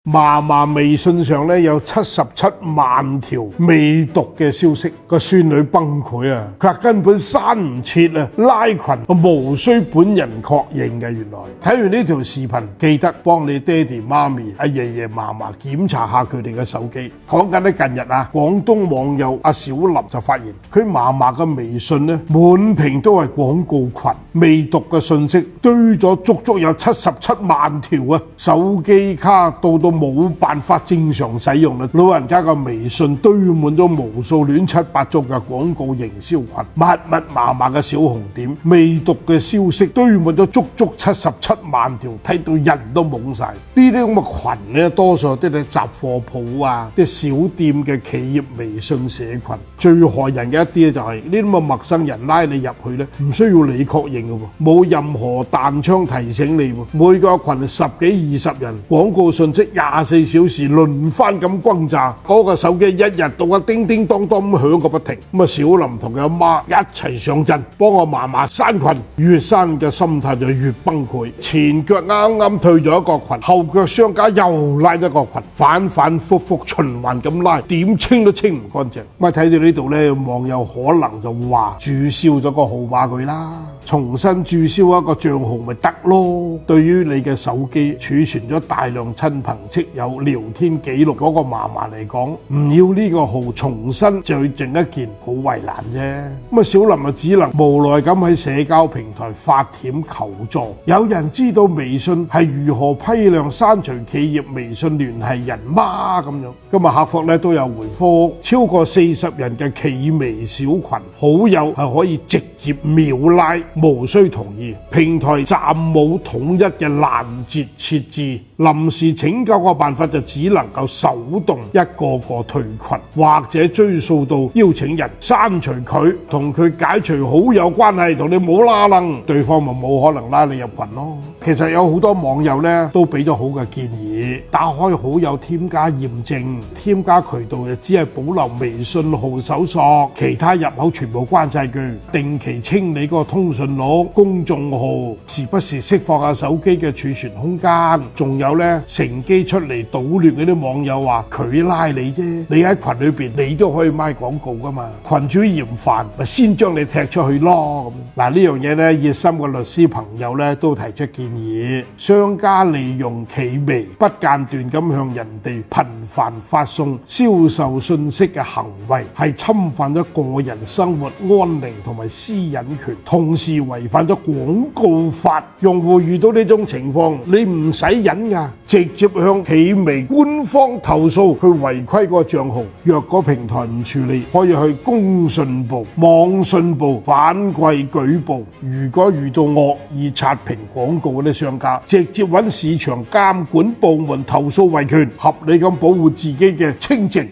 嫲嫲微信上咧有77萬條未讀嘅消息，個孫女崩潰啊！佢話根本刪唔切啊，拉群無需本人確認嘅。原來睇完呢條視頻，記得幫你爹哋媽咪、阿爺爺嫲嫲檢查下佢哋嘅手機。講緊咧近日啊，廣東網友阿小林就發現佢嫲嫲嘅微信咧滿屏都係廣告群，未讀嘅信息堆咗足足有77萬條啊！手機卡到冇辦法正常使用啦，老人家嘅微信堆滿咗無數亂七八糟嘅廣告營銷群，密密麻麻嘅小紅點，未讀嘅消息堆滿咗足足77萬條，睇到人都懵晒。呢啲咁嘅群咧，多數啲雜貨鋪啊、啲小店嘅企業微信社群。最害人嘅一啲就係呢啲咁嘅陌生人拉你入去咧，唔需要你確認嘅喎，冇任何彈窗提醒你喎，每個群10幾20人，廣告信息24小時輪番咁轟炸，嗰個手機一日到黑叮叮當當咁響個不停。咁啊，小林同佢阿媽一齊上陣，幫我嫲嫲刪群，越刪嘅心態就越崩潰。前腳啱啱退咗一個群，後腳商家又拉一個群，反反复复循環咁拉，點清都清唔乾淨。咁啊，睇到呢度咧，網友可能就話註銷咗個號碼佢啦，重新註銷一個賬號咪得咯。對於你嘅手機儲存咗大量親朋戚友聊天記錄嗰個嫲嫲嚟講，唔要呢個號重新再整一件好為難啫。咁啊，小林啊只能無奈咁喺社交平台發帖求助。有人知道微信係如何批量刪除企業微信聯繫人嗎？咁樣今日客服咧都有回覆，超過40人嘅企微小群好友係可以直接秒拉，無需同意。平台暫冇統一嘅攔截設置，臨時拯救嘅辦法就只能夠手動一個個退群，或者追溯到邀請人刪除佢，同佢解除好友關係，同你冇拉楞，對方咪冇可能拉你入群咯。其實有好多網友咧都俾咗好嘅建議，打開好友添加驗證，添加渠道就只係保留微信號搜索，其他入口全部關晒佢，定期清理個通訊錄、公眾號，時不時釋放下手機嘅儲存空間。仲有咧，乘機出嚟搗亂嗰啲網友話佢拉你啫，你喺群裏邊你都可以賣廣告噶嘛，群主嫌煩咪先將你踢出去咯。嗱，呢樣嘢咧，熱心嘅律師朋友咧都提出建議，商家利用企微不間斷咁向人哋頻繁發送銷售信息嘅行為，係侵犯咗個人生活安寧同埋私隱權，同時違反咗廣告法。用戶遇到呢種情況，你唔使忍噶，直接向企微官方投訴佢違規個賬號。若果平台唔處理，可以去公信部、網信部反饋舉報。如果遇到惡意刷屏廣告嗰啲商家，直接揾市場監管部門投訴維權，合理咁保護自己嘅清靜。